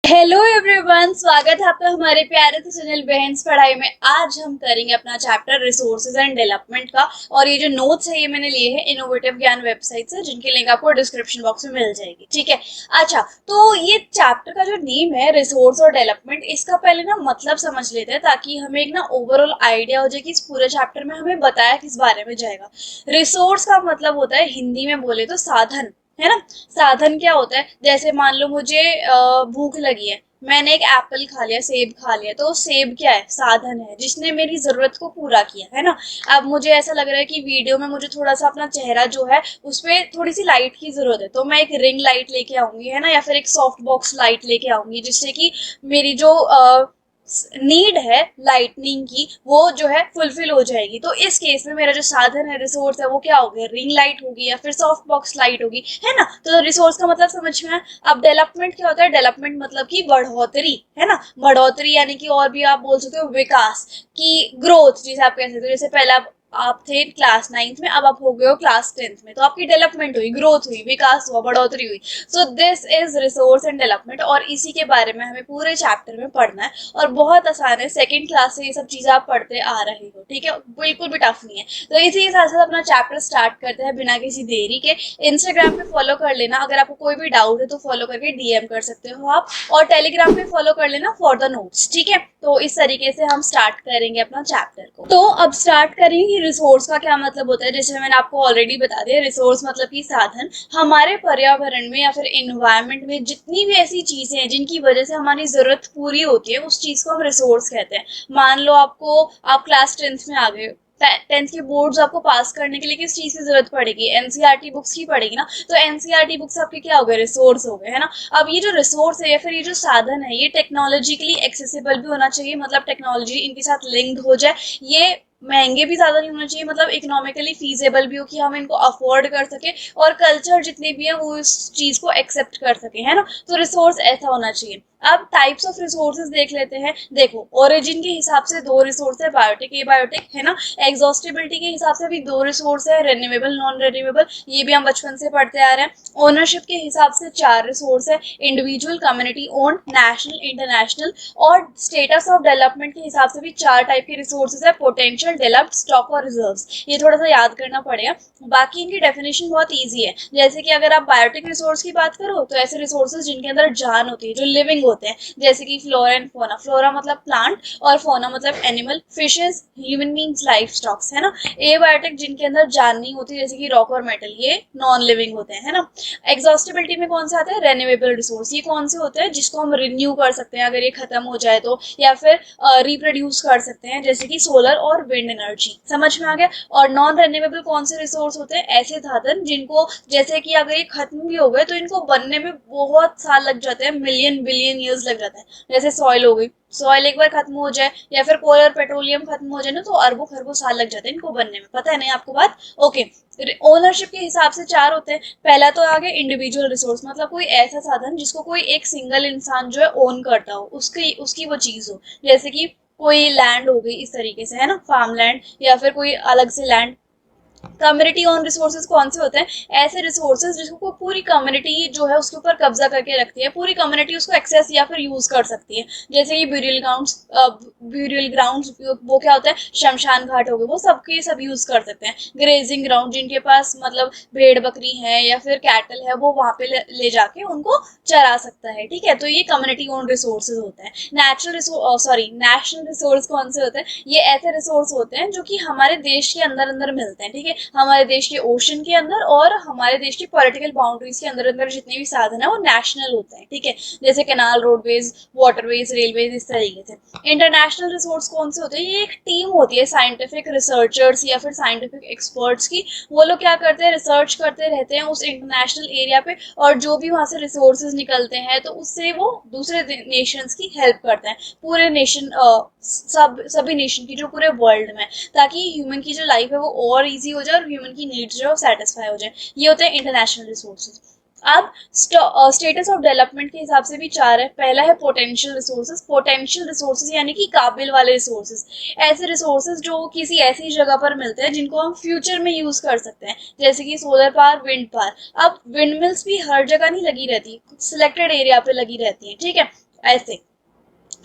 Hello everyone, स्वागत है आपका हमारे प्यारे से चैनल बहन्स पढ़ाई में। आज हम करेंगे अपना चैप्टर रिसोर्सेज एंड डेवलपमेंट का। और ये जो नोट्स है ये मैंने लिए हैं इनोवेटिव ज्ञान वेबसाइट से, जिनकी लिंक आपको डिस्क्रिप्शन बॉक्स में मिल जाएगी। ठीक है। अच्छा, तो ये चैप्टर का जो नेम है रिसोर्स और डेवलपमेंट, इसका पहले ना मतलब समझ लेते हैं ताकि हमें एक ना ओवरऑल आइडिया हो जाए कि इस पूरे चैप्टर में हमें बताया किस बारे में जाएगा। रिसोर्स का मतलब होता है हिंदी में बोले तो साधन, है ना। साधन क्या होता है, जैसे मान लो मुझे भूख लगी है, मैंने एक एप्पल खा लिया, सेब खा लिया, तो सेब क्या है, साधन है जिसने मेरी जरूरत को पूरा किया, है ना। अब मुझे ऐसा लग रहा है कि वीडियो में मुझे थोड़ा सा अपना चेहरा जो है उसपे थोड़ी सी लाइट की जरूरत है, तो मैं एक रिंग लाइट लेके आऊंगी, है ना, या फिर एक सॉफ्ट बॉक्स लाइट लेके आऊंगी, जिससे कि मेरी जो नीड है लाइटनिंग की वो जो है फुलफिल हो जाएगी। तो इस केस में मेरा जो साधन है, रिसोर्स है, वो क्या हो गया, रिंग लाइट होगी या फिर सॉफ्ट बॉक्स लाइट होगी, है ना। तो रिसोर्स का मतलब समझ में आया। अब डेवलपमेंट क्या होता है, डेवलपमेंट मतलब की बढ़ोतरी, है ना। बढ़ोतरी यानी कि और भी आप बोल सकते हो विकास की, ग्रोथ जिसे आप कह सकते हो। जैसे पहले आप थे क्लास 9th में, अब आप हो गए हो क्लास 10th में, तो आपकी डेवलपमेंट हुई, ग्रोथ हुई, विकास हुआ, बढ़ोतरी हुई। So this is resource and development, और इसी के बारे में हमें पूरे चैप्टर में पढ़ना है। और बहुत आसान है, सेकंड क्लास से ये सब चीजें आप पढ़ते आ रहे हो, ठीक है, बिल्कुल भी टफ नहीं है। तो इसी के साथ साथ अपना चैप्टर स्टार्ट करते हैं बिना किसी देरी के। इंस्टाग्राम पे फॉलो कर लेना, अगर आपको कोई भी डाउट है तो फॉलो करके डीएम कर सकते हो आप, और टेलीग्राम पे फॉलो कर लेना फॉर द नोट्स, ठीक है। तो इस तरीके से हम स्टार्ट करेंगे अपना चैप्टर को। तो अब स्टार्ट करेंगे रिसोर्स का क्या मतलब होता है। जैसे मैंने आपको ऑलरेडी बता दिया, रिसोर्स मतलब कि साधन। हमारे पर्यावरण में या फिर एनवायरनमेंट में जितनी भी ऐसी चीजें हैं जिनकी वजह से हमारी जरूरत पूरी होती है, उस चीज को हम रिसोर्स कहते हैं। मान लो आप क्लास 10th में आ गए, 10th के बोर्ड्स आपको पास करने के लिए किस चीज की जरूरत पड़ेगी, एनसीईआरटी बुक्स की पड़ेगी ना। तो एनसीईआरटी बुक्स आपके क्या हो गए, रिसोर्स हो गए, है ना। अब ये जो रिसोर्स है या फिर ये जो साधन है, ये टेक्नोलॉजिकली एक्सेसिबल भी होना चाहिए, मतलब टेक्नोलॉजी इनके साथ लिंक्ड हो जाए। ये महंगे भी ज्यादा नहीं होना चाहिए, मतलब इकोनॉमिकली फीजेबल भी हो कि हम इनको अफोर्ड कर सके, और कल्चर जितने भी है वो इस चीज को एक्सेप्ट कर सके, है ना। तो रिसोर्स ऐसा होना चाहिए। अब टाइप्स ऑफ रिसोर्सेज देख लेते हैं। देखो, ओरिजिन के हिसाब से दो रिसोर्स है, बायोटिक, ए बायोटिक, है ना। एग्जॉस्टिबिलिटी के हिसाब से भी दो रिसोर्स है, रेन्यूएबल, नॉन रेन्यूएबल, ये भी हम बचपन से पढ़ते आ रहे हैं। ओनरशिप के हिसाब से चार रिसोर्स है, individual, community owned, national, international. और स्टेटस ऑफ डेवलपमेंट के हिसाब से भी चार टाइप के रिसोर्सेज है, पोटेंशियल, डेवलप्ड, स्टॉक और रिजर्व्स। ये थोड़ा सा याद करना पड़ेगा। बाकी इनकी डेफिनेशन बहुत ईजी है। जैसे कि अगर आप बायोटिक रिसोर्स की बात करो तो ऐसे रिसोर्सेज जिनके अंदर जान होती है, जो लिविंग होते हैं, जैसे कि फ्लोरा एंड फोना। फ्लोरा मतलब प्लांट और फोना मतलब animal, fishes, human beings, life stocks, है ना। एबायोटिक जिनके अंदर जान नहीं होती, जैसे कि रॉक और मेटल, ये नॉन लिविंग होते हैं, है ना। एग्जॉस्टिबिलिटी में कौन से आते हैं, रेन्यूएबल रिसोर्स। ये कौन से होते हैं, जिसको हम रिन्यू कर सकते हैं अगर ये खत्म हो जाए तो, या फिर रिप्रोड्यूस कर सकते हैं, जैसे कि सोलर और विंड एनर्जी। समझ में आ गया। और नॉन रेन्यूएबल कौन से रिसोर्स होते हैं, ऐसे साधन जिनको, जैसे कि अगर ये खत्म भी हो गए तो इनको बनने में बहुत साल लग जाते हैं, मिलियन बिलियन ईयर्स लग जाते हैं। जैसे सॉइल हो गई, सॉइल एक बार खत्म हो जाए या फिर कोल और पेट्रोलियम खत्म हो जाए ना, तो अरबों खरबों साल लग जाते हैं इनको बनने में। पता है नहीं आपको बात, ओके। ओनरशिप के हिसाब से चार होते हैं। पहला तो आगे इंडिविजुअल रिसोर्स, मतलब कोई ऐसा साधन जिसको कोई एक सिंगल इंसान जो है ओन करता हो, उसकी उसकी वो चीज हो। जैसे कि कोई लैंड हो गई इस तरीके से, है ना, फार्म लैंड, या फिर कोई अलग से लैंड। कम्युनिटी ओन रिसोर्सेज कौन से होते हैं, ऐसे रिसोर्सेज जिसको पूरी कम्युनिटी जो है उसके ऊपर कब्जा करके रखती है, पूरी कम्युनिटी उसको एक्सेस या फिर यूज कर सकती है। जैसे कि ब्यूरियल ग्राउंड्स, वो क्या होता है, शमशान घाट हो गए, वो सबके सब यूज कर सकते हैं। ग्रेजिंग ग्राउंड, जिनके पास मतलब भेड़ बकरी है या फिर कैटल है, वो वहां पे ले जाके उनको चरा सकता है, ठीक है। तो ये कम्युनिटी ओन रिसोर्सेज होते हैं। नेशनल रिसोर्स कौन से होते हैं, ये ऐसे रिसोर्स होते हैं जो कि हमारे देश के अंदर अंदर मिलते हैं, ठीक है। हमारे देश के ओशन के अंदर और हमारे देश की पॉलिटिकल बाउंड्रीज के अंदर अंदर जितने भी साधन है वो नेशनल होते हैं, ठीक है। जैसे कैनाल, रोडवेज, वाटरवेज, रेलवेज, इस तरीके से। इंटरनेशनल रिसोर्स कौन से होते हैं, ये एक टीम होती है साइंटिफिक रिसर्चर्स या फिर साइंटिफिक एक्सपर्ट्स की। वो लोग क्या करते हैं, रिसर्च करते रहते हैं उस इंटरनेशनल एरिया पे, और जो भी वहां से रिसोर्सेज निकलते हैं तो उससे वो दूसरे नेशंस की हेल्प करते हैं, पूरे नेशन, सभी नेशन की जो पूरे वर्ल्ड में, ताकि ह्यूमन की जो लाइफ है वो और इजी हो जाए और ह्यूमन की नीड्स जो है सेटिस्फाई हो जाए। ये होते हैं इंटरनेशनल रिसोर्सेज। अब स्टेटस ऑफ डेवलपमेंट के हिसाब से भी चार है। पहला है पोटेंशियल रिसोर्सेज। पोटेंशियल रिसोर्सेज यानी कि काबिल वाले रिसोर्सेज, ऐसे रिसोर्सेज जो किसी ऐसी जगह पर मिलते हैं जिनको हम फ्यूचर में यूज कर सकते हैं, जैसे कि सोलर पावर, विंड पावर। अब विंड मिल्स भी हर जगह नहीं लगी रहती, कुछ सिलेक्टेड एरिया पे लगी रहती है, ठीक है। ऐसे।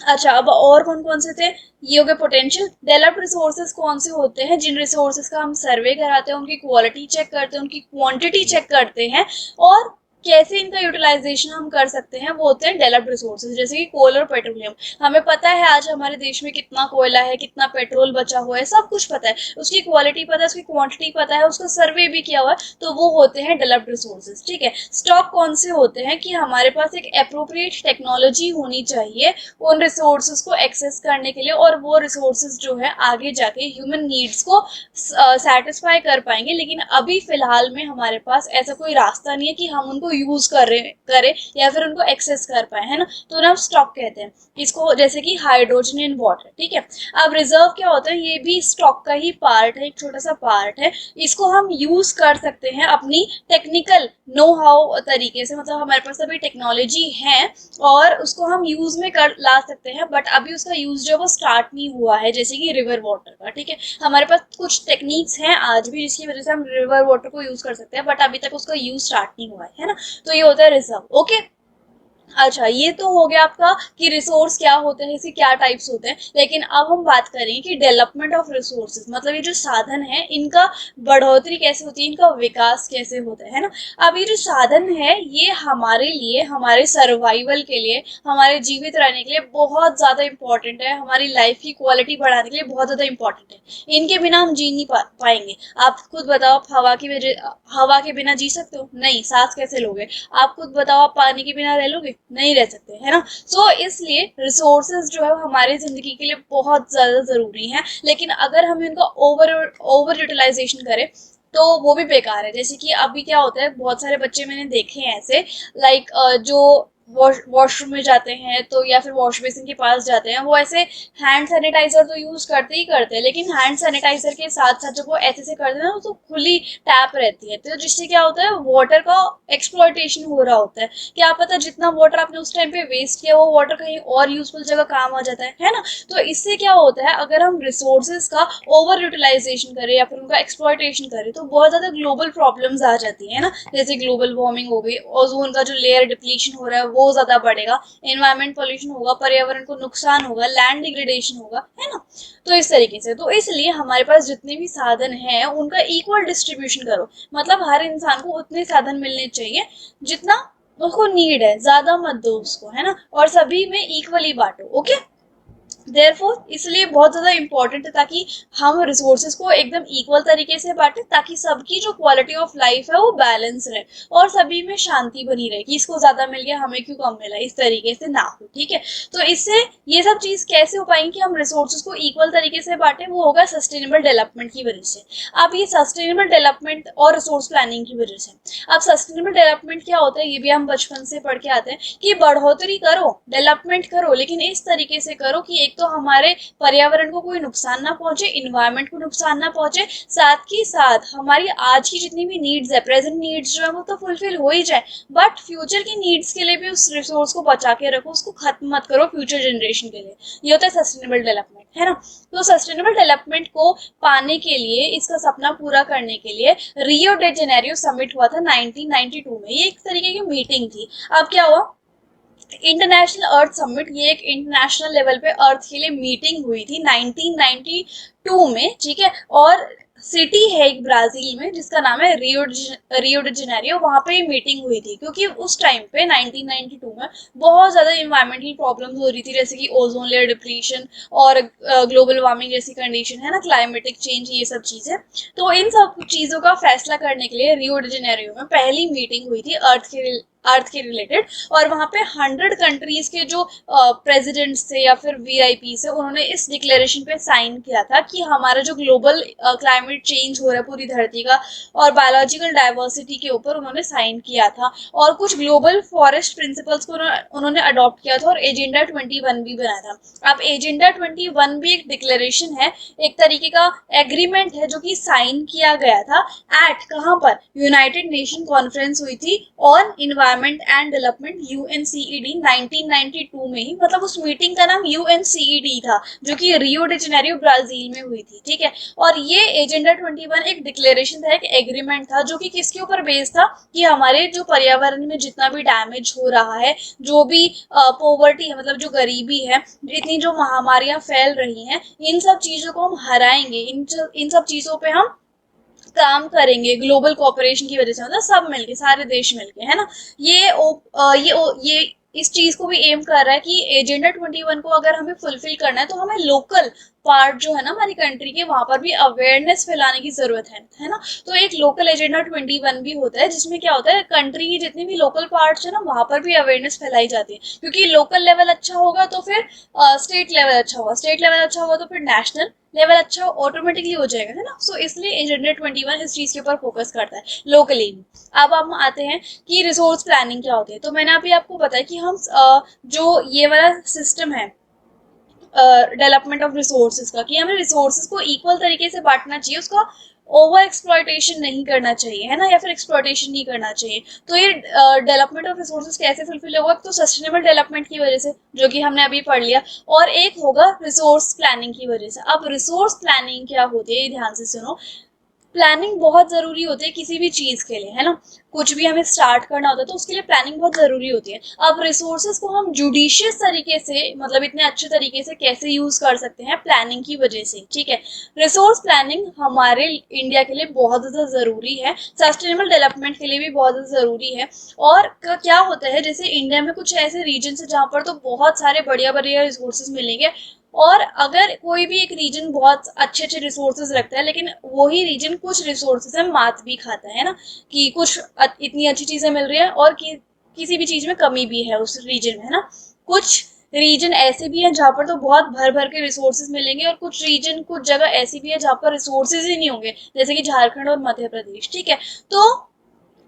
अच्छा, अब और कौन कौन से थे? ये हो गए पोटेंशियल। डेवलप्ड रिसोर्सेज कौन से होते हैं? जिन रिसोर्सेज का हम सर्वे कराते हैं, उनकी क्वालिटी चेक करते हैं, उनकी क्वांटिटी चेक करते हैं, और कैसे इनका यूटिलाइजेशन हम कर सकते हैं, वो होते हैं डेवलप्ड रिसोर्सेज। जैसे कि कोल और पेट्रोलियम, हमें पता है आज हमारे देश में कितना कोयला है, कितना पेट्रोल बचा हुआ है, सब कुछ पता है, उसकी क्वालिटी पता है, उसकी क्वांटिटी पता है, उसका सर्वे भी किया हुआ है, तो वो होते हैं डेवलप्ड रिसोर्सेज। ठीक है। स्टॉक कौन से होते हैं? कि हमारे पास एक अप्रोप्रिएट टेक्नोलॉजी होनी चाहिए उन रिसोर्सेज को एक्सेस करने के लिए, और वो रिसोर्सेज जो है आगे जाके ह्यूमन नीड्स को सेटिस्फाई कर पाएंगे। लेकिन अभी फिलहाल में हमारे पास ऐसा कोई रास्ता नहीं है कि हम उनको यूज करें या फिर उनको एक्सेस कर पाए, है ना। तो ना स्टॉक कहते हैं इसको, जैसे कि हाइड्रोजन इन वाटर। ठीक है। अब रिजर्व क्या होता है? ये भी स्टॉक का ही पार्ट है, एक छोटा सा पार्ट है। इसको हम यूज कर सकते हैं अपनी टेक्निकल नो हाउ तरीके से, मतलब हमारे पास अभी टेक्नोलॉजी है और उसको हम यूज में कर ला सकते हैं, बट अभी उसका यूज जो वो स्टार्ट नहीं हुआ है, जैसे कि रिवर वाटर का। ठीक है। हमारे पास कुछ टेक्निक्स हैं आज भी जिसकी वजह से हम रिवर वाटर को यूज कर सकते हैं, बट अभी तक उसका यूज स्टार्ट नहीं हुआ है ना। तो ये होता है रिजर्व। ओके। अच्छा, ये तो हो गया आपका कि रिसोर्स क्या होते हैं, इसके क्या टाइप्स होते हैं। लेकिन अब हम बात करें कि डेवलपमेंट ऑफ रिसोर्सेज, मतलब ये जो साधन है इनका बढ़ोतरी कैसे होती है, इनका विकास कैसे होता है ना। अब ये जो साधन है ये हमारे लिए, हमारे सर्वाइवल के लिए, हमारे जीवित रहने के लिए बहुत ज्यादा इंपॉर्टेंट है, हमारी लाइफ की क्वालिटी बढ़ाने के लिए बहुत ज्यादा इंपॉर्टेंट है। इनके बिना हम जी नहीं पाएंगे। आप खुद बताओ, आप हवा के बिना जी सकते हो? नहीं। सांस कैसे लोगे? आप खुद बताओ, आप पानी के बिना रह लोगे? नहीं रह सकते, है ना। सो इसलिए रिसोर्सेज जो है वो हमारी जिंदगी के लिए बहुत ज्यादा जरूरी है, लेकिन अगर हम इनका ओवर यूटिलाइजेशन करें तो वो भी बेकार है। जैसे कि अभी क्या होता है, बहुत सारे बच्चे मैंने देखे हैं ऐसे, लाइक जो वॉशरूम में जाते हैं तो, या फिर वॉश बेसिन के पास जाते हैं, वो ऐसे हैंड सैनिटाइजर तो यूज करते ही करते हैं, लेकिन हैंड सैनिटाइजर के साथ साथ जब वो ऐसे से करते हैं ना तो खुली टैप रहती है, तो जिससे क्या होता है, वाटर का एक्सप्लॉयटेशन हो रहा होता है। क्या पता जितना वाटर आपने उस टाइम पे वेस्ट किया वो वाटर कहीं और यूजफुल जगह काम आ जाता है ना। तो इससे क्या होता है, अगर हम रिसोर्सेज का ओवर यूटिलाइजेशन करें या फिर उनका एक्सप्लॉयटेशन करें तो बहुत ज्यादा ग्लोबल प्रॉब्लम्स आ जाती है ना। जैसे ग्लोबल वार्मिंग हो गई, ओजोन का जो लेयर डिप्लीशन हो रहा है वो ज्यादा बढ़ेगा, एनवायरमेंट पोल्यूशन होगा, पर्यावरण को नुकसान होगा, लैंड डिग्रेडेशन होगा, है ना। तो इस तरीके से, तो इसलिए हमारे पास जितने भी साधन हैं उनका इक्वल डिस्ट्रीब्यूशन करो, मतलब हर इंसान को उतने साधन मिलने चाहिए जितना उसको नीड है, ज्यादा मत दो उसको, है ना, और सभी में इक्वली बांटो। ओके। देयरफॉर इसलिए बहुत ज्यादा इंपॉर्टेंट है, ताकि हम रिसोर्सेज को एकदम इक्वल तरीके से बांटे, ताकि सबकी जो क्वालिटी ऑफ लाइफ है वो बैलेंस रहे और सभी में शांति बनी रहे कि इसको ज्यादा मिल गया हमें क्यों कम मिला, इस तरीके से ना हो। ठीक है। तो इससे ये सब चीज कैसे हो पाएंगी कि हम रिसोर्सेज को इक्वल तरीके से बांटे, वो होगा सस्टेनेबल डेवलपमेंट की वजह से। अब ये सस्टेनेबल डेवलपमेंट और रिसोर्स प्लानिंग की वजह से, अब सस्टेनेबल डेवलपमेंट क्या होता है ये भी हम बचपन से पढ़ के आते हैं कि बढ़ोतरी करो, डेवलपमेंट करो, लेकिन इस तरीके से करो कि एक तो हमारे पर्यावरण को कोई नुकसान ना पहुंचे, इन्वायरमेंट को नुकसान ना पहुंचे, साथ ही साथ हमारी आज की जितनी भी नीड्स है, प्रेजेंट नीड्स जो है वो तो फुलफिल हो ही जाए, बट फ्यूचर की नीड्स के लिए भी उस रिसोर्स को बचा के रखो, उसको खत्म मत करो फ्यूचर जनरेशन के लिए। ये होता है सस्टेनेबल डेवलपमेंट, है ना। तो सस्टेनेबल डेवलपमेंट को पाने के लिए, इसका सपना पूरा करने के लिए रियो डे जेनेरियो समिट हुआ था 1992 में। ये एक तरीके की मीटिंग थी। अब क्या हुआ, इंटरनेशनल अर्थ समिट, ये एक इंटरनेशनल लेवल पे अर्थ के लिए मीटिंग हुई थी 1992 में। ठीक है। और सिटी है एक ब्राजील में जिसका नाम है रियो डी जेनेरियो, वहां पे मीटिंग हुई थी, क्योंकि उस टाइम पे 1992 में बहुत ज्यादा इन्वायरमेंटल प्रॉब्लम्स हो रही थी, जैसे कि ओजोन लेयर डिप्लीशन और ग्लोबल वार्मिंग जैसी कंडीशन, है ना, क्लाइमेटिक चेंज, ये सब चीजें। तो इन सब चीजों का फैसला करने के लिए रियो डी जेनेरियो में पहली मीटिंग हुई थी अर्थ के रिलेटेड, और वहां पे 100 कंट्रीज के जो प्रेसिडेंट्स थे या फिर वीआईपी से, उन्होंने इस डिक्लेरेशन पे साइन किया था कि हमारा जो ग्लोबल क्लाइमेट चेंज हो रहा है पूरी धरती का, और बायोलॉजिकल डाइवर्सिटी के ऊपर उन्होंने साइन किया था, और कुछ ग्लोबल फॉरेस्ट प्रिंसिपल्स को उन्होंने अडॉप्ट किया था, और एजेंडा 21 भी बनाया था। अब एजेंडा 21 भी एक डिक्लेरेशन है, एक तरीके का एग्रीमेंट है जो कि साइन किया गया था एट कहां पर, यूनाइटेड नेशन कॉन्फ्रेंस हुई थी on environment environment and development UNCED 1992 में ही, मतलब उस मीटिंग का नाम UNCED था जो कि रियो डी जेनेरियो ब्राजील में हुई थी, ठीक है। और ये एजेंडा 21 एक डिक्लेरेशन था, एक एग्रीमेंट था जो कि किसके ऊपर बेस्ड था कि हमारे जो पर्यावरण में जितना भी डैमेज हो रहा है, जो भी पॉवर्टी है, मतलब जो गरीबी है, इतनी जो महामारियां फैल रही हैं, इन सब चीजों को हम हराएंगे, इन सब चीजों पे हम काम करेंगे ग्लोबल कोऑपरेशन की वजह से, मतलब सब मिलके, सारे देश मिलके, है ना। ये इस चीज को भी एम कर रहा है कि एजेंडा 21 को अगर हमें फुलफिल करना है तो हमें लोकल पार्ट जो है ना हमारी कंट्री के, वहां पर भी अवेयरनेस फैलाने की जरूरत है ना। तो एक लोकल एजेंडा 21 भी होता है जिसमें क्या होता है, कंट्री की जितनी भी लोकल पार्ट्स है ना वहां पर भी अवेयरनेस फैलाई जाती है, क्योंकि लोकल लेवल अच्छा होगा तो फिर स्टेट लेवल अच्छा होगा, स्टेट लेवल अच्छा होगा तो फिर नेशनल लेवल अच्छा ऑटोमेटिकली हो जाएगा, है ना। सो इसलिए एजेंडा 21 इस चीज के ऊपर फोकस करता है लोकली। अब हम आते हैं कि रिसोर्स प्लानिंग क्या होती है। तो मैंने अभी आपको बताया कि हम जो ये वाला सिस्टम है डेवलपमेंट ऑफ रिसोर्सेज का, कि हमें रिसोर्सेज को इक्वल तरीके से बांटना चाहिए, उसका ओवर एक्सप्लॉयटेशन नहीं करना चाहिए, है ना, या फिर एक्सप्लॉयटेशन नहीं करना चाहिए। तो ये डेवलपमेंट ऑफ रिसोर्सेज कैसे फुलफिल होगा, तो सस्टेनेबल डेवलपमेंट की वजह से, जो कि हमने अभी पढ़ लिया, और एक होगा रिसोर्स प्लानिंग की वजह से। अब रिसोर्स प्लानिंग क्या होती है, ध्यान से सुनो। प्लानिंग बहुत जरूरी होती है किसी भी चीज के लिए, है ना। कुछ भी हमें स्टार्ट करना होता है तो उसके लिए प्लानिंग बहुत जरूरी होती है। अब रिसोर्सेज को हम जुडिशियस तरीके से, मतलब इतने अच्छे तरीके से कैसे यूज कर सकते हैं, प्लानिंग की वजह से, ठीक है। रिसोर्स प्लानिंग हमारे इंडिया के लिए बहुत ज्यादा जरूरी है, सस्टेनेबल डेवलपमेंट के लिए भी बहुत ज्यादा जरूरी है। और क्या होता है, जैसे इंडिया में कुछ ऐसे रीजन है जहाँ पर तो बहुत सारे बढ़िया बढ़िया रिसोर्सेज मिलेंगे, और अगर कोई भी एक रीजन बहुत अच्छे अच्छे रिसोर्सेज रखता है, लेकिन वही रीजन कुछ रिसोर्सेज में मात भी खाता है ना, कि कुछ इतनी अच्छी चीजें मिल रही है और किसी भी चीज में कमी भी है उस रीजन में, है ना। कुछ रीजन ऐसे भी है जहाँ पर तो बहुत भर भर के रिसोर्सेज मिलेंगे, और कुछ रीजन, कुछ जगह ऐसी भी है जहाँ पर रिसोर्सेज ही नहीं होंगे, जैसे कि झारखंड और मध्य प्रदेश, ठीक है। तो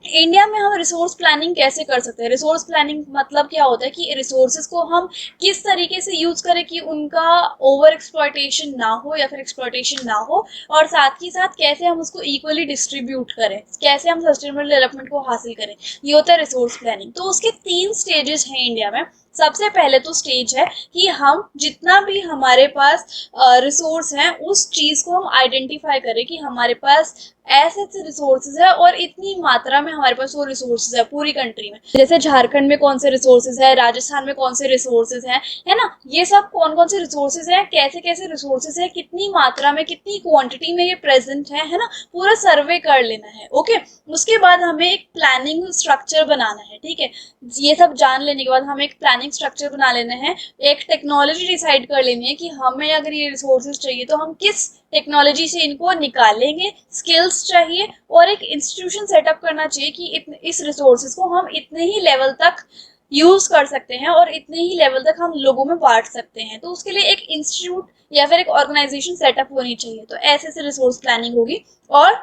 इंडिया में हम रिसोर्स प्लानिंग कैसे कर सकते हैं। रिसोर्स प्लानिंग मतलब क्या होता है कि रिसोर्सेज को हम किस तरीके से यूज करें कि उनका ओवर एक्सप्लॉयटेशन ना हो या फिर एक्सप्लॉयटेशन ना हो, और साथ ही साथ कैसे हम उसको इक्वली डिस्ट्रीब्यूट करें, कैसे हम सस्टेनेबल डेवलपमेंट को हासिल करें, ये होता है रिसोर्स प्लानिंग। तो उसके 3 स्टेजेस हैं इंडिया में। सबसे पहले तो स्टेज है कि हम जितना भी हमारे पास रिसोर्स है उस चीज को हम आइडेंटिफाई करें कि हमारे पास ऐसे ऐसे रिसोर्सेज है और इतनी मात्रा में हमारे पास वो रिसोर्सेज है पूरी कंट्री में। जैसे झारखंड में कौन से रिसोर्सेज है, राजस्थान में कौन से रिसोर्सेज है ना, ये सब कौन कौन से रिसोर्सेज है, कैसे कैसे रिसोर्सेज है, कितनी मात्रा में, कितनी क्वांटिटी में ये प्रेजेंट है ना, पूरा सर्वे कर लेना है। ओके, उसके बाद हमें एक प्लानिंग स्ट्रक्चर बनाना है, ठीक है। ये सब जान लेने के बाद हमें एक प्लानिंग स्ट्रक्चर बना लेना है, एक टेक्नोलॉजी डिसाइड कर लेनी है कि हमें अगर ये रिसोर्सेज चाहिए तो हम किस टेक्नोलॉजी से इनको निकालेंगे, स्किल्स चाहिए, और एक इंस्टीट्यूशन सेटअप करना चाहिए कि इस रिसोर्सेज को हम इतने ही लेवल तक यूज कर सकते हैं और इतने ही लेवल तक हम लोगों में बांट सकते हैं। तो उसके लिए एक इंस्टीट्यूट या फिर एक ऑर्गेनाइजेशन सेटअप होनी चाहिए। तो ऐसे से रिसोर्स प्लानिंग होगी। और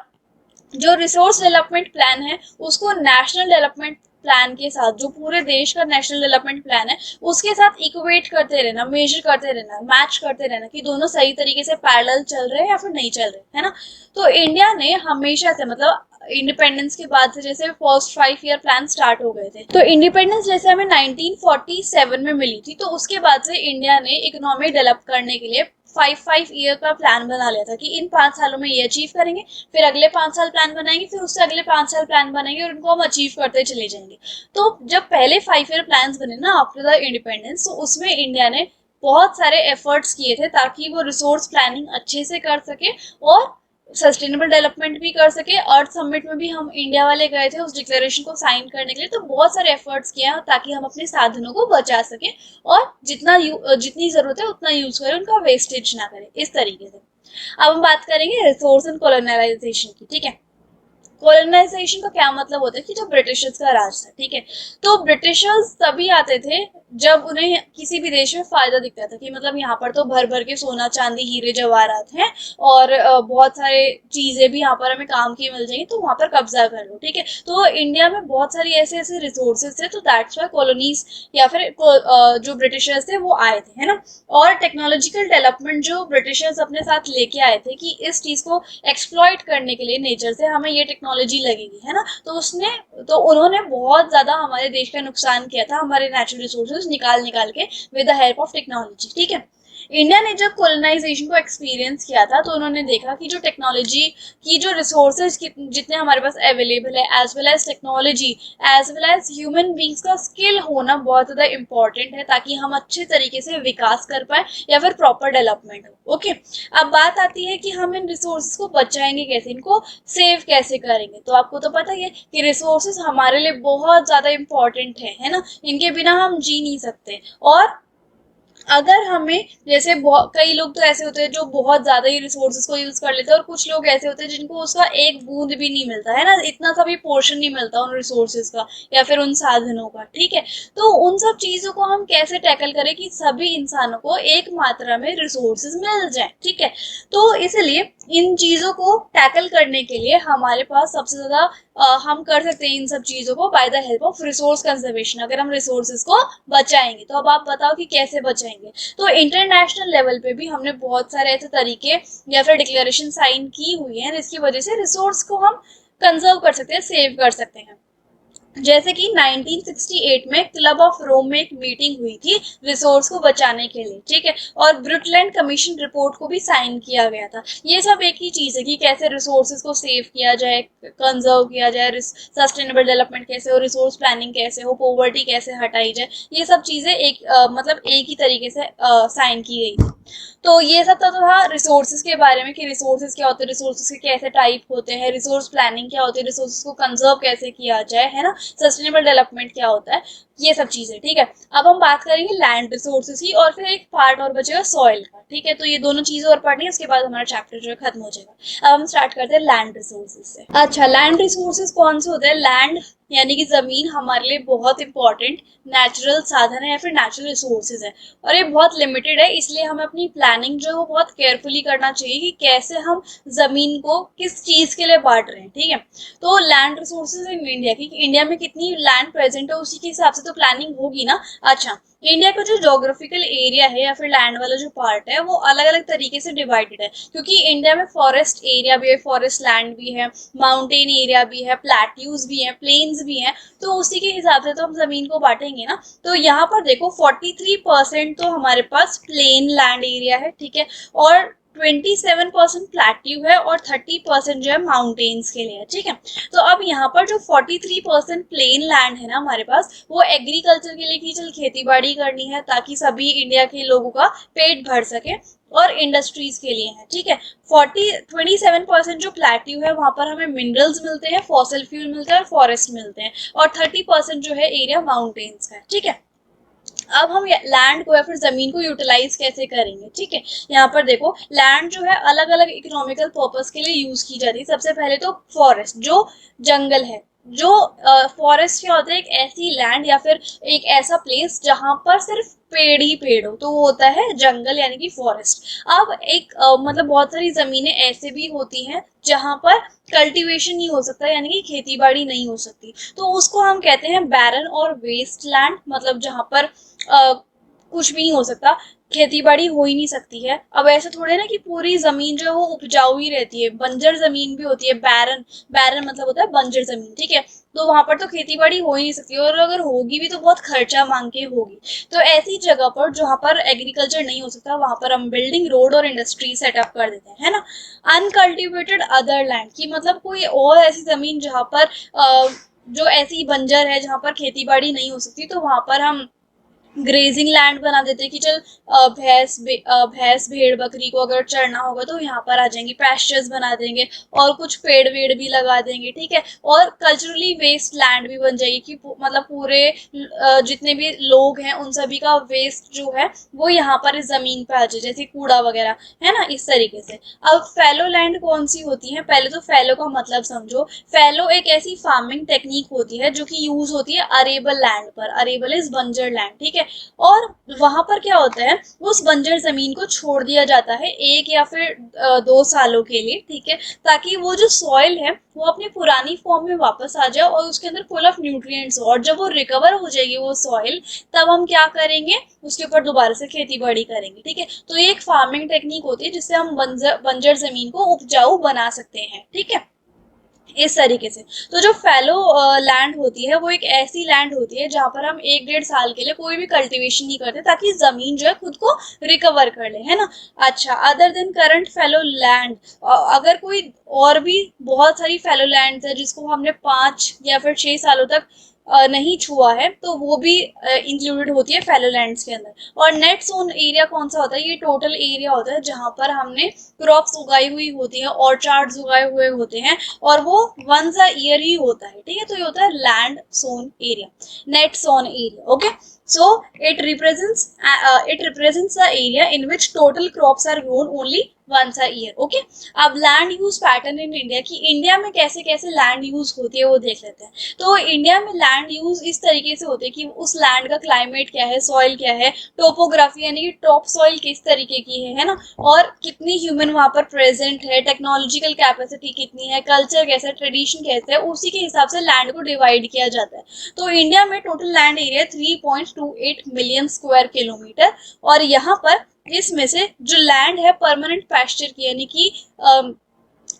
जो रिसोर्स डेवलपमेंट प्लान है उसको नेशनल डेवलपमेंट प्लान के साथ, जो पूरे देश का नेशनल डेवलपमेंट प्लान है उसके साथ इक्वेट करते रहना, मेजर करते रहना, मैच करते रहना कि दोनों सही तरीके से पैरेलल चल रहे हैं या फिर नहीं चल रहे, है ना। तो इंडिया ने हमेशा से, मतलब इंडिपेंडेंस के बाद से, जैसे फर्स्ट 5 ईयर प्लान स्टार्ट हो गए थे, तो इंडिपेंडेंस जैसे हमें 1947 में मिली थी, तो उसके बाद से इंडिया ने इकोनॉमी डेवलप करने के लिए 5 ईयर का प्लान बना लिया था कि इन 5 सालों में ये अचीव करेंगे, फिर अगले 5 साल प्लान बनाएंगे, फिर उससे अगले 5 साल प्लान बनाएंगे, और उनको हम अचीव करते चले जाएंगे। तो जब पहले 5 ईयर प्लान बने ना आफ्टर द इंडिपेंडेंस, तो उसमें इंडिया ने बहुत सारे एफर्ट्स किए थे ताकि वो रिसोर्स प्लानिंग अच्छे से कर सके और सस्टेनेबल डेवलपमेंट भी कर सके। अर्थ समिट में भी हम इंडिया वाले गए थे उस डिक्लेरेशन को साइन करने के लिए। तो बहुत सारे एफर्ट्स किए हैं ताकि हम अपने साधनों को बचा सके और जितनी जरूरत है उतना यूज करें, उनका वेस्टेज ना करें, इस तरीके से। अब हम बात करेंगे रिसोर्स एंड कॉलोनाइजेशन की, ठीक है। कॉलोनाइजेशन का क्या मतलब होता है कि जब ब्रिटिशर्स का राज था, ठीक है, तो ब्रिटिशर्स तभी आते थे जब उन्हें किसी भी देश में फायदा दिखता था कि मतलब यहाँ पर तो भर भर के सोना चांदी हीरे जवाहरात हैं और बहुत सारे चीजें भी यहाँ पर हमें काम की मिल जाएंगी, तो वहां पर कब्जा कर लो, ठीक है। तो इंडिया में बहुत सारी ऐसे ऐसे रिसोर्सेज थे, तो दैट्स वाई कॉलोनीज या फिर जो ब्रिटिशर्स थे वो आए थे, है ना। और टेक्नोलॉजिकल डेवलपमेंट जो ब्रिटिशर्स अपने साथ लेके आए थे कि इस चीज को एक्सप्लॉइट करने के लिए नेचर से हमें ये टेक्नोलॉजी टेक्नोलॉजी लगेगी, है ना। तो उन्होंने बहुत ज्यादा हमारे देश का नुकसान किया था, हमारे नेचुरल रिसोर्सेज निकाल निकाल के with the help of technology, ठीक है। इंडिया ने जब कोलोनाइजेशन को एक्सपीरियंस किया था, तो उन्होंने देखा कि जो टेक्नोलॉजी की जो रिसोर्सेज जितने हमारे पास अवेलेबल है, as well as technology, as well as human beings का स्किल होना बहुत ज़्यादा इंपॉर्टेंट है, ताकि हम अच्छे तरीके से विकास कर पाए या फिर प्रॉपर डेवलपमेंट हो। ओके, अब बात आती है कि हम इन रिसोर्सेज को बचाएंगे कैसे, इनको सेव कैसे करेंगे। तो आपको तो पता ही है कि रिसोर्सेज हमारे लिए बहुत ज़्यादा इंपॉर्टेंट है ना, इनके बिना हम जी नहीं सकते। और अगर हमें जैसे कई लोग तो ऐसे होते हैं जो बहुत ज्यादा ही रिसोर्सेज को यूज कर लेते हैं, और कुछ लोग ऐसे होते हैं जिनको उसका एक बूंद भी नहीं मिलता है ना, इतना सा भी पोर्शन नहीं मिलता उन रिसोर्सेज का या फिर उन साधनों का, ठीक है। तो उन सब चीजों को हम कैसे टैकल करें कि सभी इंसानों को एक मात्रा में रिसोर्सेज मिल जाए, ठीक है। तो इसलिए इन चीजों को टैकल करने के लिए हमारे पास सबसे ज्यादा हम कर सकते हैं इन सब चीजों को by the help of resource conservation, अगर हम रिसोर्सेज को बचाएंगे। तो अब आप बताओ कि कैसे बचाएंगे। तो इंटरनेशनल लेवल पे भी हमने बहुत सारे ऐसे तरीके या फिर डिक्लेरेशन साइन की हुई है, जिसकी वजह से रिसोर्स को हम कंजर्व कर सकते हैं, सेव कर सकते हैं। जैसे कि 1968 में क्लब ऑफ रोम में एक मीटिंग हुई थी रिसोर्स को बचाने के लिए, ठीक है। और ब्रुटलैंड कमीशन रिपोर्ट को भी साइन किया गया था। ये सब एक ही चीज है कि कैसे रिसोर्सेज को सेव किया जाए, कंजर्व किया जाए, सस्टेनेबल डेवलपमेंट कैसे हो, रिसोर्स प्लानिंग कैसे हो, पॉवर्टी कैसे हटाई जाए, ये सब चीजें मतलब एक ही तरीके से साइन की गई थी। तो ये सब तो था रिसोर्सेज के बारे में कि रिसोर्सेज क्या होते हैं, रिसोर्सेज के कैसे टाइप होते हैं, रिसोर्स प्लानिंग क्या होती है, रिसोर्सेज को कंजर्व कैसे किया जाए, है ना, सस्टेनेबल डेवलपमेंट क्या होता है, ये सब चीजें, ठीक है। अब हम बात करेंगे लैंड रिसोर्सेज की, और फिर एक पार्ट और बचेगा सॉइल का, ठीक है। तो ये दोनों चीजें और पढ़नी है, उसके बाद हमारा चैप्टर जो है खत्म हो जाएगा। अब हम स्टार्ट करते हैं लैंड रिसोर्सेज से। अच्छा, लैंड रिसोर्सेज कौन से होते हैं। लैंड यानी कि जमीन हमारे लिए बहुत इंपॉर्टेंट नेचुरल साधन है या फिर नेचुरल रिसोर्सेज है, और ये बहुत लिमिटेड है, इसलिए हमें अपनी प्लानिंग जो है वो बहुत केयरफुली करना चाहिए कि कैसे हम जमीन को किस चीज के लिए बांट रहे हैं, ठीक है। तो लैंड रिसोर्सेज इन इंडिया की, इंडिया में कितनी लैंड प्रेजेंट है उसी के हिसाब से तो प्लानिंग होगी ना। अच्छा, इंडिया का जो जोग्राफिकल एरिया है या फिर लैंड वाला जो पार्ट है वो अलग अलग तरीके से डिवाइडेड है, क्योंकि इंडिया में फॉरेस्ट एरिया भी है, फॉरेस्ट लैंड भी है, माउंटेन एरिया भी है, प्लेट्यूज भी है, प्लेन्स भी हैं। तो उसी के हिसाब से तो हम जमीन को बांटेंगे ना। तो यहाँ पर देखो 43% तो हमारे पास प्लेन लैंड एरिया है, ठीक है, और 27% प्लेट्यू है, और 30% जो है माउंटेन्स के लिए है, ठीक है। तो अब यहाँ पर जो 43% प्लेन लैंड है ना हमारे पास, वो एग्रीकल्चर के लिए की चल खेती बाड़ी करनी है, ताकि सभी इंडिया के लोगों का पेट भर सके, और इंडस्ट्रीज के लिए है, ठीक है। 27% जो प्लेट्यू है वहां पर हमें मिनरल्स मिलते हैं, फॉसिल फ्यूल मिलता है, और फॉरेस्ट मिलते हैं, और 30% जो है एरिया माउंटेन्स का है, ठीक है। अब हम लैंड को या फिर जमीन को यूटिलाइज कैसे करेंगे, ठीक है। यहाँ पर देखो लैंड जो है अलग अलग इकोनॉमिकल पर्पस के लिए यूज की जाती है। सबसे पहले तो फॉरेस्ट, जो जंगल है, जो फॉरेस्ट क्या होता है, एक ऐसी लैंड या फिर एक ऐसा प्लेस जहां पर सिर्फ पेड़ ही पेड़ हो, तो वो होता है जंगल यानी कि फॉरेस्ट। अब एक मतलब बहुत सारी जमीनें ऐसे भी होती हैं जहां पर कल्टीवेशन नहीं हो सकता, यानी कि खेती बाड़ी नहीं हो सकती, तो उसको हम कहते हैं बैरन और वेस्ट लैंड, मतलब जहां पर कुछ भी नहीं हो सकता, खेती बाड़ी हो ही नहीं सकती है। अब ऐसा थोड़े ना कि पूरी जमीन जो है वो उपजाऊ ही रहती है, बंजर जमीन भी होती है, बैरन, बैरन मतलब होता है बंजर जमीन, ठीक है। तो वहां पर तो खेती बाड़ी हो ही नहीं सकती, और अगर होगी भी तो बहुत खर्चा मांग के होगी। तो ऐसी जगह पर जहां पर एग्रीकल्चर नहीं हो सकता, वहां पर हम बिल्डिंग, रोड और इंडस्ट्री सेटअप कर देते हैं, है ना। अनकल्टिवेटेड अदर लैंड की मतलब कोई और ऐसी जमीन जहां पर जो ऐसी बंजर है, जहां पर खेती बाड़ी नहीं हो सकती, तो वहां पर हम ग्रेजिंग लैंड बना देते हैं कि चल भैंस भेड़ बकरी को अगर चरना होगा तो यहाँ पर आ जाएंगे, पैस्चर्स बना देंगे, और कुछ पेड़ वेड़ भी लगा देंगे, ठीक है। और कल्चरली वेस्ट लैंड भी बन जाएगी कि मतलब पूरे जितने भी लोग हैं उन सभी का वेस्ट जो है वो यहाँ पर इस जमीन पे आ जाए, जैसे कूड़ा वगैरह, है ना, इस तरीके से। अब फैलो लैंड कौन सी होती है, पहले तो फैलो का मतलब समझो। फैलो एक ऐसी फार्मिंग टेक्निक होती है जो कि यूज होती है अरेबल लैंड पर, अरेबल इज बंजर लैंड, ठीक है। और वहां पर क्या होता है, उस बंजर जमीन को छोड़ दिया जाता है 1 या फिर 2 सालों के लिए, ठीक है, ताकि वो जो सॉइल है वो अपनी पुरानी फॉर्म में वापस आ जाए और उसके अंदर फुल ऑफ न्यूट्रिएंट्स हो। और जब वो रिकवर हो जाएगी वो सॉइल, तब हम क्या करेंगे, उसके ऊपर दोबारा से खेती बाड़ी करेंगे, ठीक है। तो ये एक फार्मिंग टेक्निक होती है जिससे हम बंजर जमीन को उपजाऊ बना सकते हैं, ठीक है। इस तरीके से। तो जो फैलो लैंड होती है वो एक ऐसी लैंड होती है जहां पर हम 1-1.5 साल के लिए कोई भी कल्टीवेशन नहीं करते, ताकि जमीन जो है खुद को रिकवर कर ले, है ना। अच्छा, other than current fallow land, अगर कोई और भी बहुत सारी फैलो लैंड है जिसको हमने 5 या फिर 6 सालों तक नहीं छुआ है, तो वो भी इंक्लूडेड होती है फैलो लैंड्स के अंदर। और नेट सोन एरिया कौन सा होता है? ये टोटल एरिया होता है जहां पर हमने क्रॉप्स उगाई हुई होती है, ऑर्चार्ड्स उगाए हुए होते हैं, और वो वंस अ ईयर ही होता है, ठीक है। तो ये होता है land sown area, net sown area, okay. So it represents the area in which total crops are grown only once a year, okay। अब land use pattern in India, की इंडिया में कैसे कैसे लैंड यूज होती है वो देख लेते हैं। तो इंडिया में लैंड यूज इस तरीके से होते हैं कि उस लैंड का क्लाइमेट क्या है, सॉइल क्या है, टोपोग्राफी यानी कि टॉप सॉइल किस तरीके की है ना, और कितनी ह्यूमन वहां पर प्रेजेंट है, टेक्नोलॉजिकल कैपेसिटी कितनी है, कल्चर कैसा है, ट्रेडिशन कैसा है, उसी के हिसाब से लैंड को डिवाइड किया जाता है। तो इंडिया में total land area 3.28 million square kilometre, और यहाँ पर इसमें से जो लैंड है परमानेंट पैस्चर की, यानी कि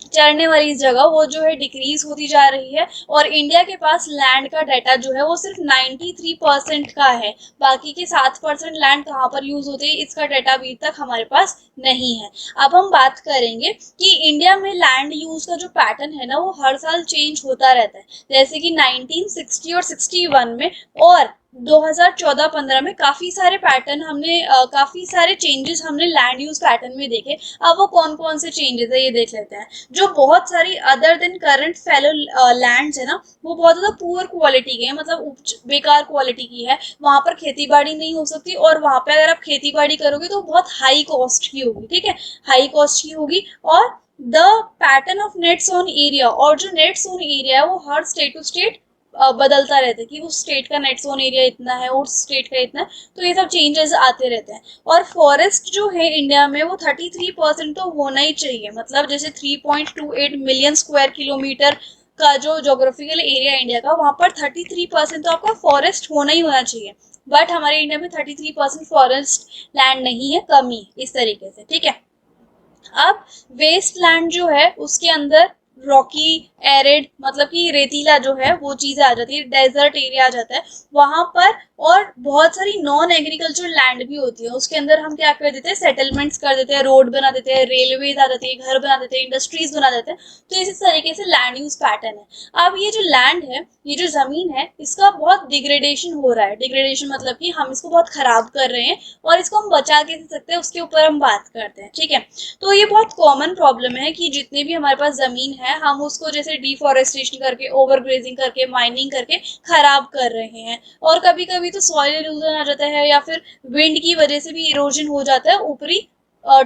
चरने वाली जगह, वो जो है डिक्रीज होती जा रही है। और इंडिया के पास लैंड का डाटा जो है वो सिर्फ 93% का है, बाकी के 7% लैंड कहाँ पर यूज होती है इसका डाटा अभी तक हमारे पास नहीं है। अब हम बात करेंगे कि इंडिया में लैंड यूज का जो पैटर्न है ना वो हर साल चेंज होता रहता है, जैसे कि 1960 और 61 में, और 2014-15 में काफी सारे पैटर्न हमने काफी सारे चेंजेस हमने लैंड यूज पैटर्न में देखे। अब वो कौन कौन से चेंजेस है ये देख लेते हैं। जो बहुत सारी other than current fallow lands है ना, वो बहुत ज्यादा पुअर क्वालिटी के हैं, मतलब बेकार क्वालिटी की है, वहां पर खेती बाड़ी नहीं हो सकती, और वहां पे अगर आप खेती बाड़ी करोगे तो बहुत हाई कॉस्ट की होगी, ठीक है, हाई कॉस्ट की होगी। और the pattern of net sown area, और जो नेट सोन एरिया है वो हर स्टेट टू स्टेट बदलता रहता है, कि उस स्टेट का नेट जोन एरिया इतना है, उस स्टेट का इतना है, तो ये सब चेंजेस आते रहते हैं। और फॉरेस्ट जो है इंडिया में वो 33% तो होना ही चाहिए, मतलब जैसे 3.28 मिलियन स्क्वायर किलोमीटर का जो जोग्राफिकल एरिया इंडिया का, वहां पर 33% तो आपका फॉरेस्ट होना ही होना चाहिए। बट हमारे इंडिया में 33% फॉरेस्ट लैंड नहीं है, कमी है इस तरीके से, ठीक है। अब वेस्ट लैंड जो है उसके अंदर रॉकी, एरिड, मतलब कि रेतीला जो है वो चीजें आ जाती है, डेजर्ट एरिया आ जाता है वहां पर। और बहुत सारी नॉन एग्रीकल्चर लैंड भी होती है, उसके अंदर हम क्या कर देते हैं, सेटलमेंट्स कर देते हैं, रोड बना देते हैं, रेलवेज आ जाती है, घर बना देते हैं, इंडस्ट्रीज बना देते हैं। तो इसी तरीके से लैंड यूज पैटर्न है। अब ये जो लैंड है, ये जो जमीन है, इसका बहुत डिग्रेडेशन हो रहा है। डिग्रेडेशन मतलब कि हम इसको बहुत खराब कर रहे हैं, और इसको हम बचा कैसे सकते हैं उसके ऊपर हम बात करते हैं, ठीक है। तो ये बहुत कॉमन प्रॉब्लम है कि जितने भी हमारे पास जमीन है, हम उसको जैसे डिफॉरेस्टेशन करके, ओवर ग्रेजिंग करके, माइनिंग करके खराब कर रहे हैं। और कभी कभी तो सॉइल इरोजन आ जाता है, या फिर विंड की वजह से भी इरोजन हो जाता है ऊपरी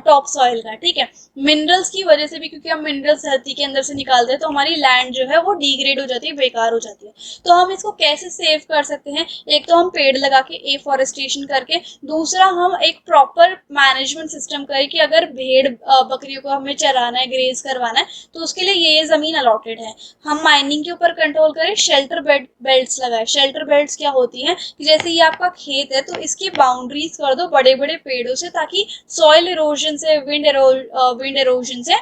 टॉप सॉइल का, ठीक है। मिनरल्स की वजह से भी, क्योंकि हम मिनरल्स धरती के अंदर से निकालते हैं, तो हमारी लैंड जो है वो डिग्रेड हो जाती है, बेकार हो जाती है। तो हम इसको कैसे सेव कर सकते हैं? एक तो हम पेड़ लगा के, एफॉरेस्टेशन करके, दूसरा हम एक प्रॉपर मैनेजमेंट सिस्टम करें कि अगर भेड़ बकरियों को हमें चराना है, ग्रेज करवाना है, तो उसके लिए ये जमीन अलॉटेड है। हम माइनिंग के ऊपर कंट्रोल करें, शेल्टर बेल्ट्स लगाए। शेल्टर बेल्ट्स क्या होती हैं कि जैसे ये आपका खेत है तो इसकी बाउंड्रीज कर दो बड़े बड़े पेड़ों से, ताकि सॉइल इरोजन से, विंड इरोजन से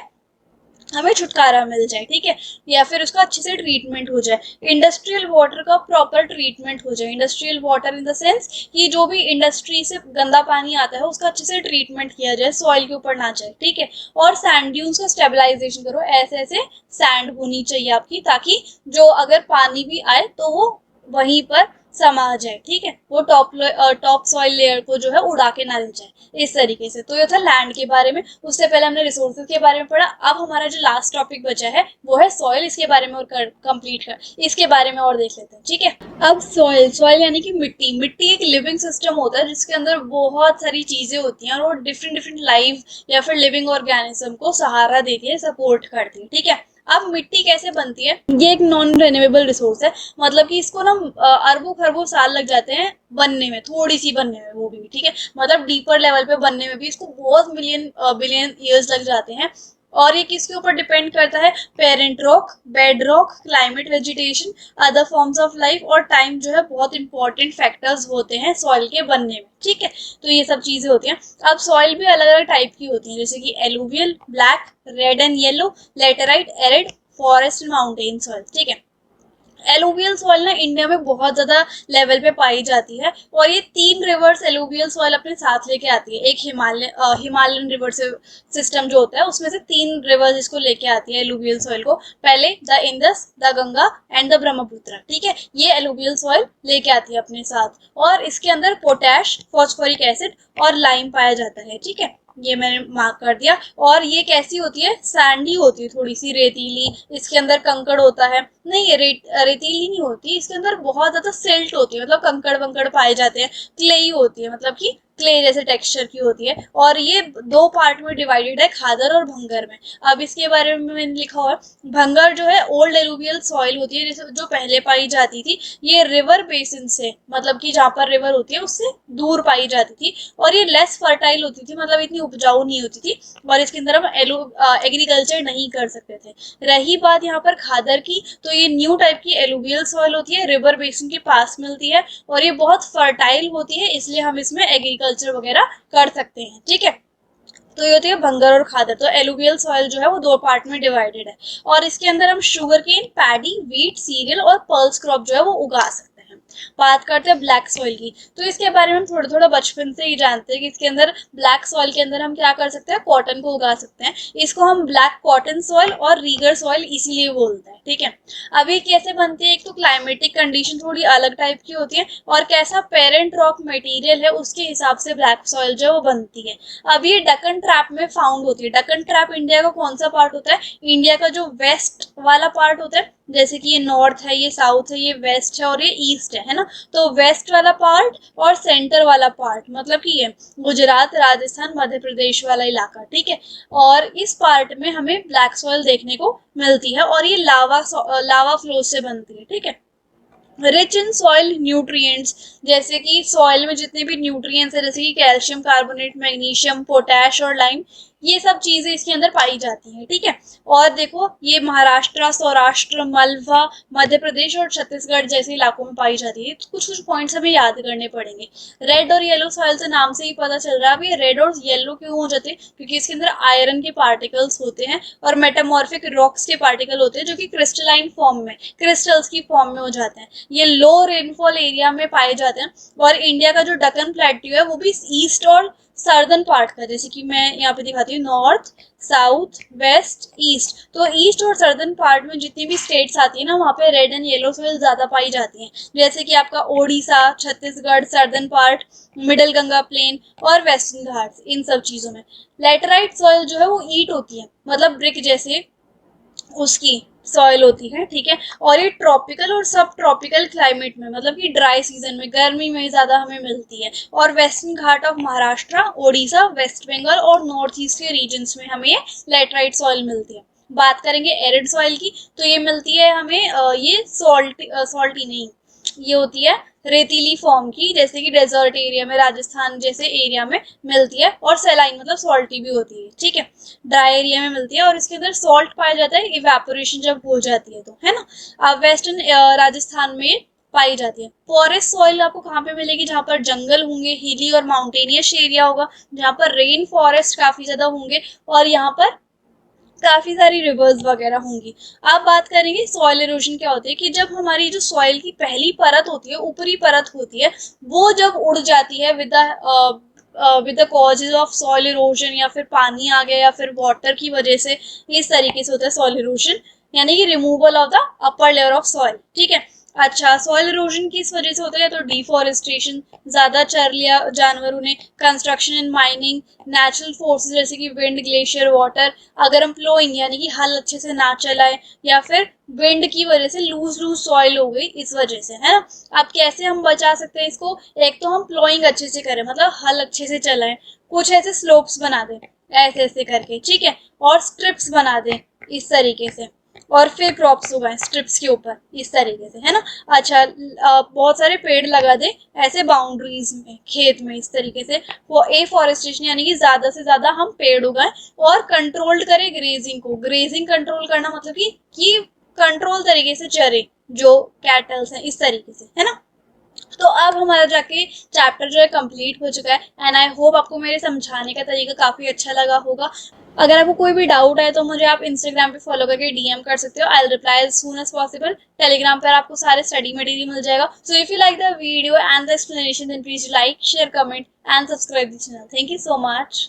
हमें छुटकारा मिल जाए, ठीक है, या फिर उसका अच्छे से ट्रीटमेंट हो जाए। इंडस्ट्रियल वाटर का प्रॉपर ट्रीटमेंट हो जाए। Industrial water in the sense कि जो भी इंडस्ट्री से गंदा पानी आता है उसका अच्छे से ट्रीटमेंट किया जाए, सॉइल के ऊपर ना जाए, ठीक है। और सैंड ड्यून्स का स्टेबलाइजेशन करो, ऐसे ऐसे सैंड होनी चाहिए आपकी, ताकि जो अगर पानी भी आए तो वो वहीं पर समा जाए, ठीक है, वो टॉप सॉइल लेयर को जो है उड़ा के ना ले जाए, इस तरीके से। तो ये था लैंड के बारे में। उससे पहले हमने रिसोर्सेज के बारे में पढ़ा। अब हमारा जो लास्ट टॉपिक बचा है वो है सॉइल। इसके बारे में और कंप्लीट कर इसके बारे में और देख लेते हैं, ठीक है। अब सॉइल यानी कि मिट्टी। मिट्टी एक लिविंग सिस्टम होता है जिसके अंदर बहुत सारी चीजें होती हैं, और वो डिफरेंट डिफरेंट लाइफ या फिर लिविंग ऑर्गेनिज्म को सहारा देती है, सपोर्ट करती है, ठीक है। अब मिट्टी कैसे बनती है? ये एक नॉन रिन्यूएबल रिसोर्स है, मतलब कि इसको ना अरबों खरबों साल लग जाते हैं बनने में, थोड़ी सी बनने में वो भी, ठीक है, मतलब डीपर लेवल पे बनने में भी इसको बहुत बिलियन ईयर्स लग जाते हैं। और ये किसके ऊपर डिपेंड करता है? Parent rock, bed rock, climate, vegetation, other forms of life, और टाइम जो है बहुत इंपॉर्टेंट फैक्टर्स होते हैं सॉइल के बनने में, ठीक है। तो ये सब चीजें होती हैं। अब सॉइल भी अलग अलग टाइप की होती है, जैसे कि alluvial, black, red and yellow, laterite, arid, forest and mountain soil, ठीक है। एलुवियल सॉइल ना इंडिया में बहुत ज्यादा लेवल पे पाई जाती है, और ये 3 रिवर्स एलुवियल सॉइल अपने साथ लेके आती है। एक हिमालयन रिवर सिस्टम जो होता है उसमें से 3 रिवर्स इसको लेके आती है एलुवियल सॉइल को। पहले the Indus, the Ganga and the Brahmaputra, ठीक है। ये एलुवियल सॉइल लेके आती है अपने साथ, और इसके अंदर पोटैश, फॉस्फोरिक एसिड और लाइम पाया जाता है, ठीक है। ये मैंने मार्क कर दिया। और ये कैसी होती है, सैंडी होती है, थोड़ी सी रेतीली, इसके अंदर कंकड़ होता है। नहीं, ये रेतीली नहीं होती, इसके अंदर बहुत ज्यादा सिल्ट होती है, मतलब कंकड़ वंकड़ पाए जाते हैं। क्लेई होती है, मतलब कि क्ले जैसे टेक्सचर की होती है। और ये 2 पार्ट में डिवाइडेड है, खादर और भंगर में। अब इसके बारे में मैंने लिखा हुआ है, भंगर जो है ओल्ड एलुवियल सॉइल होती है, जो पहले पाई जाती थी। ये रिवर बेसिन से, मतलब कि जहाँ पर रिवर होती है उससे दूर पाई जाती थी, और ये लेस फर्टाइल होती थी, मतलब इतनी उपजाऊ नहीं होती थी, और इसके अंदर हम एग्रीकल्चर नहीं कर सकते थे। रही बात यहाँ पर खादर की, तो ये न्यू टाइप की एलुवियल सॉइल होती है, रिवर बेसिन के पास मिलती है, और ये बहुत फर्टाइल होती है, इसलिए हम इसमें एग्रीकल्चर वगैरह कर सकते हैं, ठीक है। तो ये होती है भंगर और खादर। तो एलुवियल सॉइल जो है वो 2 पार्ट में डिवाइडेड है, और इसके अंदर हम sugarcane, paddy, wheat, cereal और पल्स क्रॉप जो है वो उगा सकते हैं। बात करते हैं ब्लैक सॉइल की, तो इसके बारे में हम थोड़ा थोड़ा बचपन से ही जानते हैं कि इसके अंदर ब्लैक सॉइल के अंदर हम क्या कर सकते हैं, कॉटन को उगा सकते हैं। इसको हम ब्लैक कॉटन सॉइल और रीगर सॉइल इसीलिए बोलते हैं, ठीक है। अभी कैसे बनती है, एक तो क्लाइमेटिक कंडीशन थोड़ी अलग टाइप की होती है, और कैसा पेरेंट रॉक मटेरियल है उसके हिसाब से ब्लैक सॉइल जो है वो बनती है। अब ये डकन ट्रैप में फाउंड होती है। डकन ट्रैप इंडिया का कौन सा पार्ट होता है, इंडिया का जो वेस्ट वाला पार्ट होता है, जैसे कि ये नॉर्थ है, ये साउथ है, ये वेस्ट है और ये ईस्ट है ना। तो वेस्ट वाला पार्ट और सेंटर वाला पार्ट, मतलब कि ये गुजरात, राजस्थान, मध्य प्रदेश वाला इलाका, ठीक है। और इस पार्ट में हमें ब्लैक सॉइल देखने को मिलती है, और ये लावा फ्लो से बनती है, ठीक है। रिच इन सॉइल न्यूट्रिएंट्स, जैसे कि सॉइल में जितने भी न्यूट्रिएंट्स है, जैसे कि कैल्शियम कार्बोनेट, मैग्नीशियम, पोटैश और लाइम, ये सब चीजें इसके अंदर पाई जाती हैं, ठीक है। और देखो, ये महाराष्ट्र, सौराष्ट्र, मलवा, मध्य प्रदेश और छत्तीसगढ़ जैसे इलाकों में पाई जाती है। तो कुछ कुछ पॉइंट्स हमें याद करने पड़ेंगे। रेड और येलो सॉइल से नाम से ही पता चल रहा है। अब ये रेड और येलो क्यों हो जाते हैं, क्योंकि इसके अंदर आयरन के पार्टिकल्स होते हैं, और मेटामॉर्फिक रॉक्स के पार्टिकल होते हैं, जो कि क्रिस्टलाइन फॉर्म में, क्रिस्टल्स की फॉर्म में हो जाते हैं। ये लो रेनफॉल एरिया में पाए जाते हैं। और इंडिया का जो डकन प्लेट्यू है वो भी ईस्ट और सर्दर्न पार्ट का, जैसे कि मैं यहाँ पे दिखाती हूँ, नॉर्थ, साउथ, वेस्ट, ईस्ट। तो ईस्ट और सर्दर्न पार्ट में जितनी भी स्टेट्स आती है ना, वहाँ पे रेड एंड येलो सॉइल ज्यादा पाई जाती है, जैसे कि आपका Odisha, Chhattisgarh, southern part, middle Ganga plain और वेस्टर्न घाट्स, इन सब चीजों में। लेटराइट सॉइल जो है वो ईट होती है, मतलब ब्रिक जैसे उसकी सॉइल होती है, ठीक है। और ये ट्रॉपिकल और सब ट्रॉपिकल क्लाइमेट में, मतलब कि ड्राई सीजन में, गर्मी में ज्यादा हमें मिलती है। और Western Ghat of Maharashtra, Odisha, West Bengal और नॉर्थ ईस्ट के रीजन्स में हमें ये लेटराइट सॉइल मिलती है। बात करेंगे एरिड सॉइल की, तो ये मिलती है हमें ये सॉल्टी नहीं, ये होती है रेतीली फॉर्म की, जैसे कि डेजर्ट एरिया में, राजस्थान जैसे एरिया में मिलती है। और सेलाइन मतलब सॉल्टी भी होती है, ठीक है। ड्राई एरिया में मिलती है, और इसके अंदर सॉल्ट पाया जाता है इवेपोरेशन जब हो जाती है तो, है ना। अब वेस्टर्न राजस्थान में पाई जाती है। फॉरेस्ट सॉइल आपको कहाँ पे मिलेगी, जहाँ पर जंगल होंगे, हिली और माउंटेनियस एरिया होगा, जहाँ पर रेन फॉरेस्ट काफी ज्यादा होंगे, और यहाँ पर काफी सारी रिवर्स वगैरह होंगी। आप बात करेंगे सॉइल इरोजन क्या होती है, कि जब हमारी जो सॉइल की पहली परत होती है, ऊपरी परत होती है, वो जब उड़ जाती है with the causes of soil erosion, या फिर पानी आ गया या फिर वाटर की वजह से, इस तरीके से होता है सॉइल इरोजन, यानी कि removal of the upper layer of soil, ठीक है। अच्छा, सॉइल इरोजन किस वजह से होता है, तो डिफॉरेस्टेशन, ज्यादा चर लिया जानवरों ने, construction and mining, natural forces जैसे कि विंड, ग्लेशियर, वाटर, अगर हम प्लोइंग यानी कि हल अच्छे से ना चलाए, या फिर विंड की वजह से लूज सॉइल हो गई इस वजह से, है ना। अब कैसे हम बचा सकते हैं इसको, एक तो हम प्लोइंग अच्छे से करें, मतलब हल अच्छे से चलाएं, कुछ ऐसे स्लोप्स बना दें ऐसे ऐसे करके, ठीक है, और स्ट्रिप्स बना दें इस तरीके से, और फिर क्रॉप्स उगाएं स्ट्रिप्स के ऊपर इस तरीके से, है ना। अच्छा, बहुत सारे पेड़ लगा दें ऐसे बाउंड्रीज में, खेत में, इस तरीके से। वो एफॉरेस्टेशन यानी कि ज्यादा से ज्यादा हम पेड़ उगाएं, और कंट्रोल्ड करें ग्रेजिंग को। ग्रेजिंग कंट्रोल करना मतलब कि कंट्रोल तरीके से चरे जो कैटल्स हैं, इस तरीके से, है ना। तो अब हमारा जाके चैप्टर जो है कंप्लीट हो चुका है, एंड आई होप आपको मेरे समझाने का तरीका काफी अच्छा लगा होगा। अगर आपको कोई भी डाउट है तो मुझे आप इंस्टाग्राम पे फॉलो करके डीएम कर सकते हो। I will reply as soon as possible. Telegram पर आपको सारे स्टडी मटेरियल मिल जाएगा। So if you like the video and the explanation then please like share comment and subscribe the channel. Thank you so much.